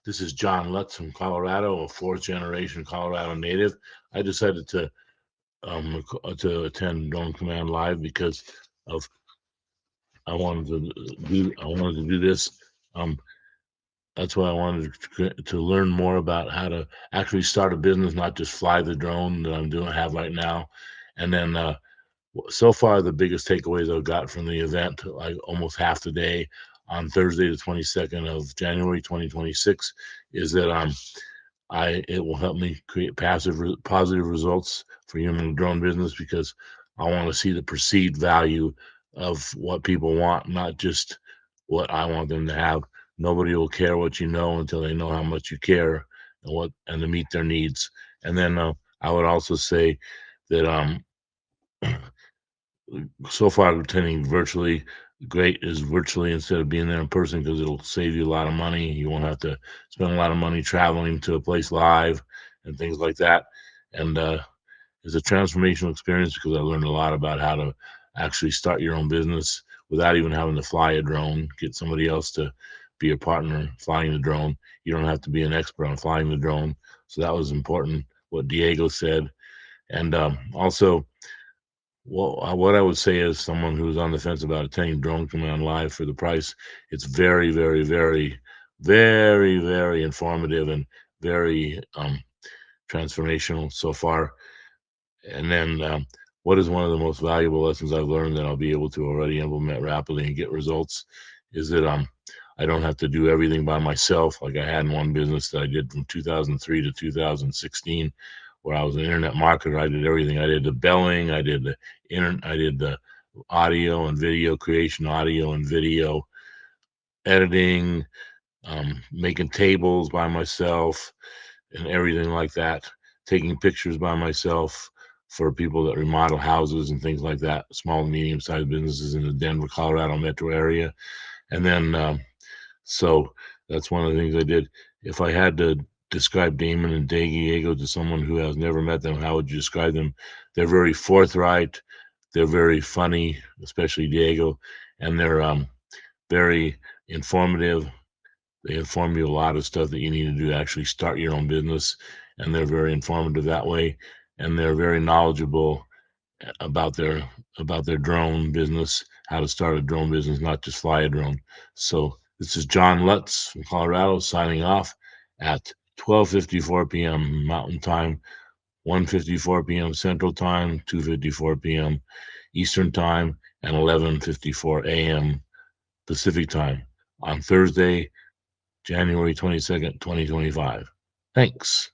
This is John Lutz from Colorado, a fourth generation Colorado native. I decided to attend Drone Command Live because of I wanted to do this. Um, that's why I wanted to learn more about how to actually start a business, not just fly the drone that I'm doing have right now. And then so far, the biggest takeaways I've got from the event, like almost half the day on Thursday, the 22nd of January, 2026, is that it will help me create positive results for human drone business because I want to see the perceived value of what people want, not just what I want them to have. Nobody will care what you know until they know how much you care and to meet their needs. And then I would also say that so far attending virtually great is virtually instead of being there in person because it'll save you a lot of money. You won't have to spend a lot of money traveling to a place live and things like that. And it's a transformational experience because I learned a lot about how to actually start your own business without even having to fly a drone. Get somebody else to be a partner flying the drone. You don't have to be an expert on flying the drone. So that was important. What Diego said, and also well, what I would say is someone who's on the fence about attending Drone Command Live for the price, it's very, very, very, very, very informative and very transformational so far. And then, what is one of the most valuable lessons I've learned that I'll be able to already implement rapidly and get results is that I don't have to do everything by myself like I had in one business that I did from 2003 to 2016, where I was an internet marketer. I did everything. I did the billing, I did the audio and video creation, audio and video editing, making tables by myself, and everything like that, taking pictures by myself for people that remodel houses and things like that, small and medium sized businesses in the Denver, Colorado metro area. And then, so that's one of the things I did. If I had to describe Damon and Diego to someone who has never met them, how would you describe them? They're very forthright. They're very funny, especially Diego, and they're very informative. They inform you a lot of stuff that you need to do to actually start your own business, and they're very informative that way. And they're very knowledgeable about their drone business, how to start a drone business, not just fly a drone. So this is John Lutz from Colorado signing off at 12:54 p.m. Mountain Time, 1:54 p.m. Central Time, 2:54 p.m. Eastern Time, and 11:54 a.m. Pacific Time on Thursday, January 22nd, 2025. Thanks.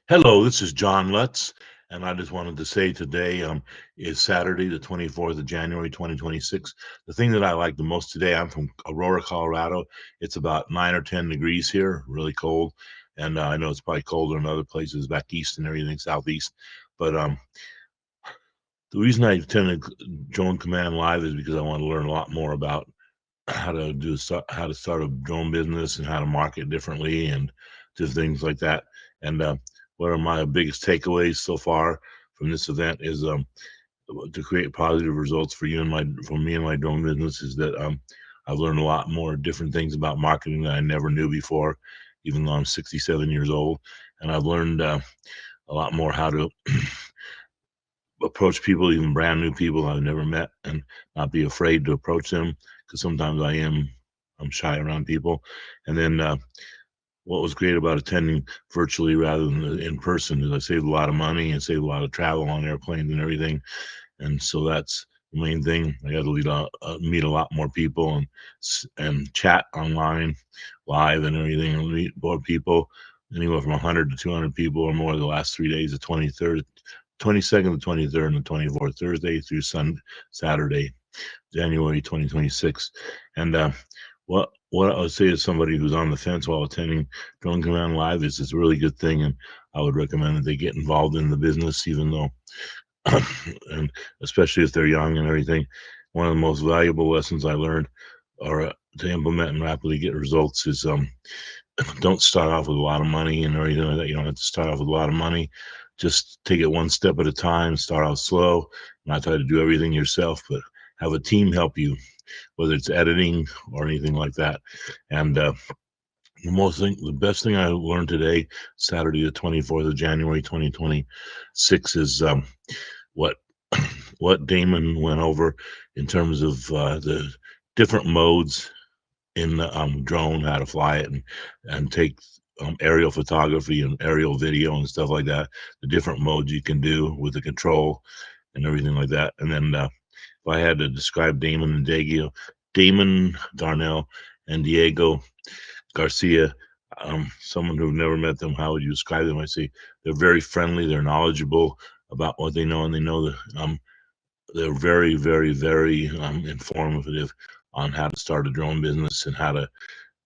Hello, this is John Lutz, and I just wanted to say today is Saturday, the 24th of January, 2026. The thing that I like the most today, I'm from Aurora, Colorado. It's about 9 or 10 degrees here, really cold. And I know it's probably colder in other places back east and everything, southeast. But the reason I attended Drone Command Live is because I want to learn a lot more about how to start a drone business and how to market differently and just things like that. And one of my biggest takeaways so far from this event is to create positive results for me and my drone business is that I've learned a lot more different things about marketing that I never knew before, even though I'm 67 years old, and I've learned a lot more how to approach people, even brand new people I've never met, and not be afraid to approach them because sometimes I'm shy around people. And then what was great about attending virtually rather than in person is I saved a lot of money and saved a lot of travel on airplanes and everything. And so that's the main thing. I got to meet a lot more people and chat online, live and everything, and meet more people, anywhere from 100 to 200 people or more the last 3 days, the 23rd, 22nd, the 23rd, and the 24th, Thursday through Saturday, January 2026. And what I would say to somebody who's on the fence while attending Drone Command Live is it's a really good thing, and I would recommend that they get involved in the business, even though, and especially if they're young and everything. One of the most valuable lessons I learned, or to implement and rapidly get results, is don't start off with a lot of money and everything like that. You don't have to start off with a lot of money. Just take it one step at a time. Start out slow. Not try to do everything yourself, but have a team help you. whether it's editing or anything like that. And the best thing I learned today, Saturday the 24th of January 2026, is what what Damon went over in terms of the different modes in the drone, how to fly it and take aerial photography and aerial video and stuff like that. The different modes you can do with the control and everything like that. And then if I had to describe Damon Darnell and Diego Garcia, someone who've never met them, how would you describe them? I say they're very friendly, they're knowledgeable about what they know, and they know that they're very, very, very informative on how to start a drone business and how to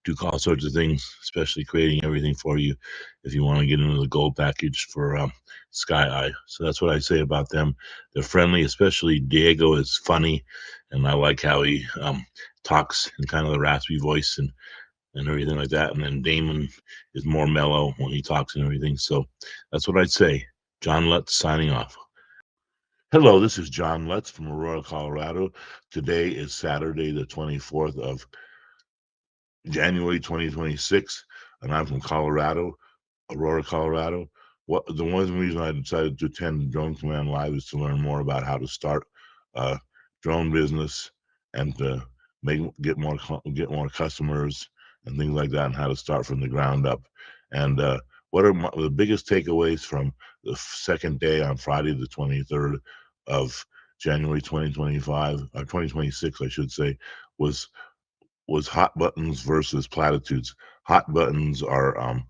do all sorts of things, especially creating everything for you if you want to get into the gold package for Sky Eye. So that's what I say about them. They're friendly, especially Diego is funny, and I like how he talks in kind of the raspy voice and everything like that. And then Damon is more mellow when he talks and everything. So that's what I'd say. John Lutz signing off. Hello, this is John Lutz from Aurora, Colorado. Today is Saturday, the 24th of January 2026, and I'm from Colorado, Aurora, Colorado. What the one reason I decided to attend Drone Command Live is to learn more about how to start a drone business and to get more customers and things like that, and how to start from the ground up. And what are the biggest takeaways from the second day on Friday, the 23rd of January 2025 or 2026, I should say, was hot buttons versus platitudes. Hot buttons are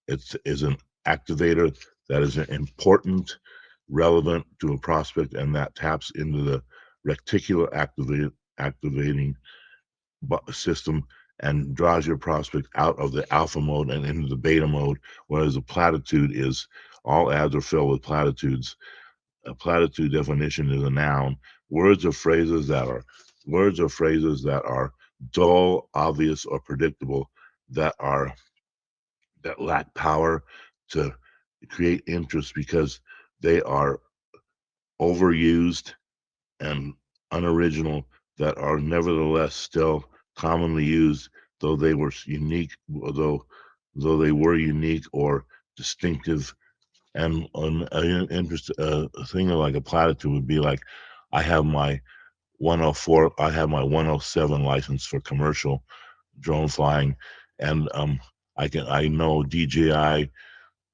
it is an activator that is important, relevant to a prospect, and that taps into the reticular activating system and draws your prospect out of the alpha mode and into the beta mode. Whereas a platitude is all ads are filled with platitudes. A platitude definition is a noun. Words or phrases that are dull, obvious, or predictable, that are that lack power to create interest because they are overused and unoriginal, that are nevertheless still commonly used, though they were unique, though they were unique or distinctive. And an interest thing like a platitude would be like, I have my 104, I have my 107 license for commercial drone flying, and I know DJI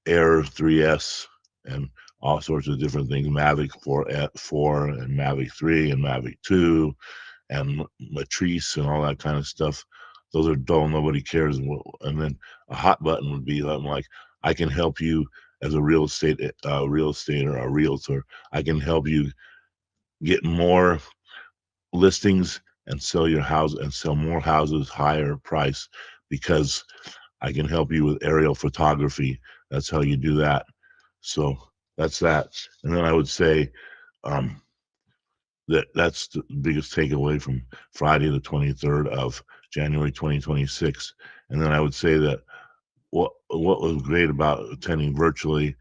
Air 3S and all sorts of different things, Mavic 4 and Mavic 3 and Mavic 2 and Matrice and all that kind of stuff. Those are dull, nobody cares. And then a hot button would be something like, I can help you as a real estate or a realtor. I can help you get more listings and sell your house and sell more houses higher price, because I can help you with aerial photography. That's how you do that. So that's that. And then I would say um, that's the biggest takeaway from Friday, the 23rd of January 2026. And then I would say that what was great about attending virtually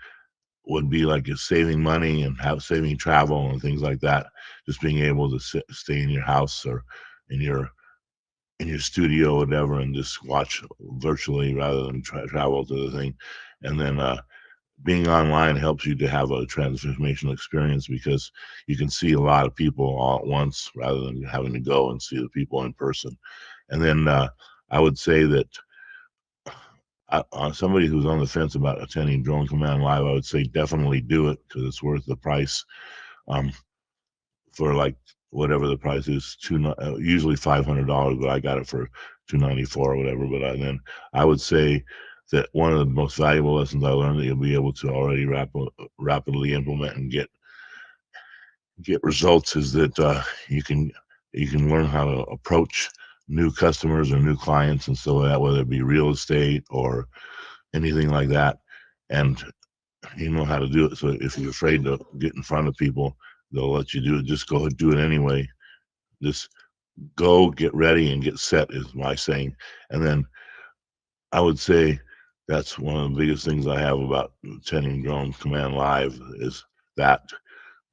would be like saving money and saving travel and things like that. Just being able to stay in your house or in your studio or whatever and just watch virtually rather than travel to the thing. And then being online helps you to have a transformational experience because you can see a lot of people all at once rather than having to go and see the people in person. And then I would say that somebody who's on the fence about attending Drone Command Live, I would say definitely do it because it's worth the price. Um, for like whatever the price is, usually $500, but I got it for $294 or whatever. But then I would say that one of the most valuable lessons I learned that you'll be able to already rapidly implement and get results is that you can learn how to approach new customers or new clients and so that, whether it be real estate or anything like that, and you know how to do it. So if you're afraid to get in front of people, they'll let you do it. Just go do it anyway. Just go, get ready, and get set is my saying. And then I would say that's one of the biggest things I have about attending Drone Command Live is that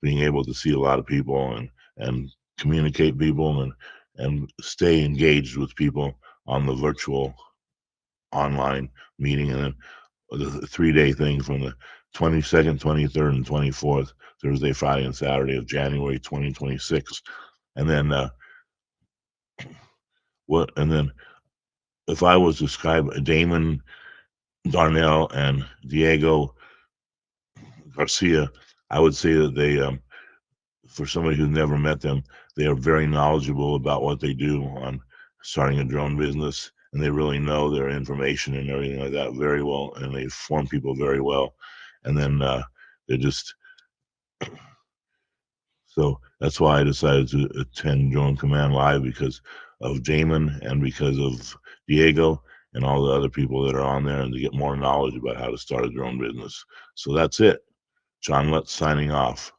being able to see a lot of people and communicate people and and stay engaged with people on the virtual online meeting. And then the 3 day thing from the 22nd, 23rd, and 24th, Thursday, Friday, and Saturday of January 2026. And then and then if I was to describe Damon, Darnell, and Diego Garcia, I would say that they, for somebody who's never met them, they are very knowledgeable about what they do on starting a drone business, and they really know their information and everything like that very well, and they form people very well. And then they're just so that's why I decided to attend Drone Command Live, because of Damon and because of Diego and all the other people that are on there, and to get more knowledge about how to start a drone business. So that's it. John Lutz signing off.